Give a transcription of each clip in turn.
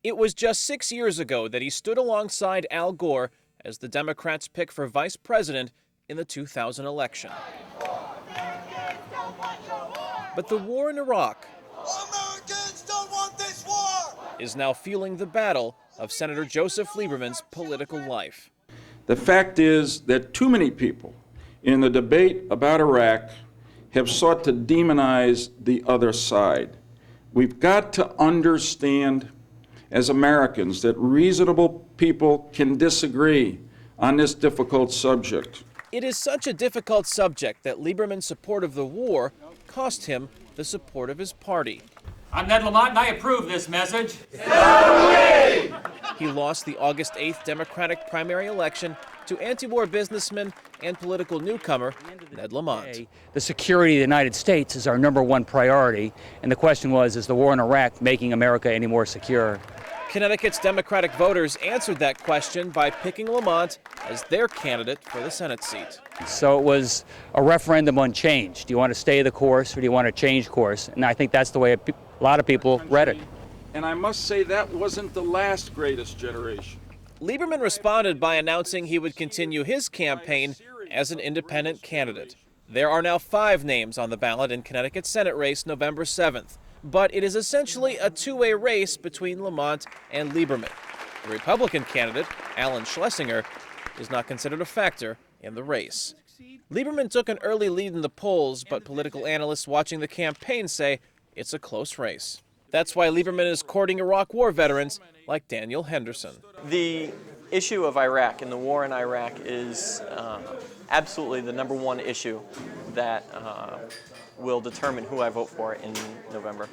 It was just 6 years ago that he stood alongside Al Gore as the Democrats' pick for vice president in the 2000 election. But the war in Iraq Americans don't want this war! Is now fueling the battle of Senator Joseph Lieberman's political life. The fact is that too many people in the debate about Iraq have sought to demonize the other side. We've got to understand as Americans that reasonable people can disagree on this difficult subject. It is such a difficult subject that Lieberman's support of the war cost him the support of his party. I'm Ned Lamont, and I approve this message. He lost the August 8th Democratic primary election to anti-war businessman and political newcomer Ned Lamont. The security of the United States is our #1 priority, and the question was, is the war in Iraq making America any more secure? Connecticut's Democratic voters answered that question by picking Lamont as their candidate for the Senate seat. So it was a referendum on change. Do you want to stay the course or do you want to change course? And I think that's the way a lot of people read it. And I must say that wasn't the last greatest generation. Lieberman responded by announcing he would continue his campaign as an independent candidate. There are now 5 names on the ballot in Connecticut's Senate race November 7th. But it is essentially a two-way race between Lamont and Lieberman. The Republican candidate, Alan Schlesinger, is not considered a factor in the race. Lieberman took an early lead in the polls, but political analysts watching the campaign say it's a close race. That's why Lieberman is courting Iraq war veterans like Daniel Henderson. The issue of Iraq and the war in Iraq is absolutely the #1 issue that will determine who I vote for in November.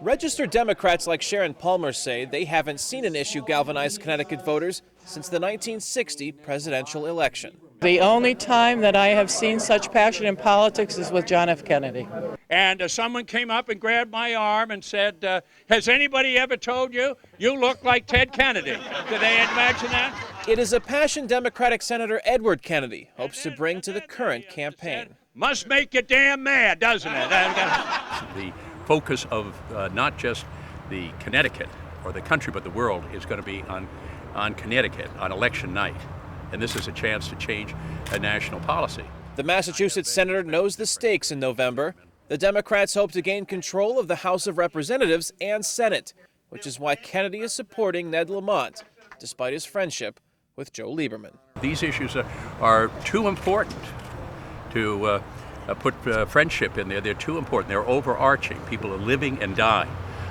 Registered Democrats like Sharon Palmer say they haven't seen an issue galvanize Connecticut voters since the 1960 presidential election. The only time that I have seen such passion in politics is with John F. Kennedy. And someone came up and grabbed my arm and said, has anybody ever told you you look like Ted Kennedy? Did they imagine that? It is a passion Democratic Senator Edward Kennedy hopes to bring to the current campaign. Must make you damn mad, doesn't it? The focus of not just the Connecticut or the country, but the world is going to be on Connecticut on election night. And this is a chance to change a national policy. The Massachusetts senator knows the stakes in November. The Democrats hope to gain control of the House of Representatives and Senate, which is why Kennedy is supporting Ned Lamont, despite his friendship with Joe Lieberman. These issues are too important to put friendship in there. They're too important. They're overarching. People are living and dying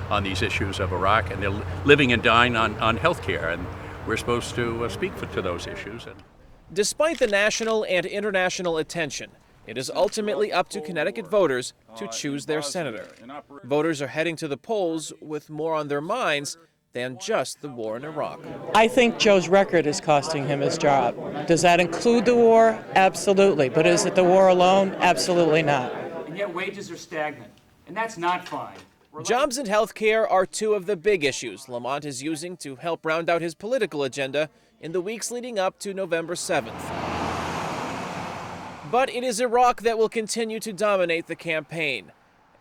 on these issues of Iraq, and they're living and dying on health care. And we're supposed to speak to those issues. Despite the national and international attention, it is ultimately up to Connecticut voters to choose their senator. Voters are heading to the polls with more on their minds than just the war in Iraq. I think Joe's record is costing him his job. Does that include the war? Absolutely. But is it the war alone? Absolutely not. And yet wages are stagnant, and that's not fine. Jobs and health care are 2 of the big issues Lamont is using to help round out his political agenda in the weeks leading up to November 7th. But it is Iraq that will continue to dominate the campaign.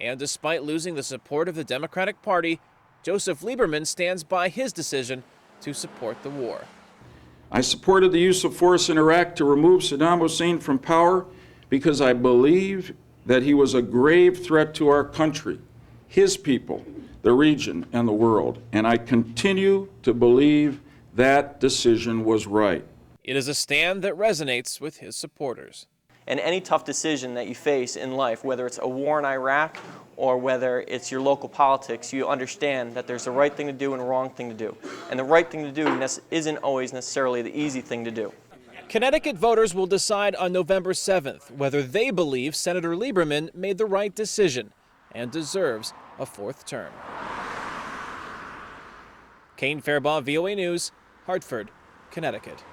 And despite losing the support of the Democratic Party, Joseph Lieberman stands by his decision to support the war. I supported the use of force in Iraq to remove Saddam Hussein from power because I believe that he was a grave threat to our country, his people, the region, and the world. And I continue to believe that decision was right. It is a stand that resonates with his supporters. And any tough decision that you face in life, whether it's a war in Iraq or whether it's your local politics, you understand that there's the right thing to do and a wrong thing to do. And the right thing to do isn't always necessarily the easy thing to do. Connecticut voters will decide on November 7th whether they believe Senator Lieberman made the right decision and deserves a 4th term. Kane Fairbaugh, VOA News, Hartford, Connecticut.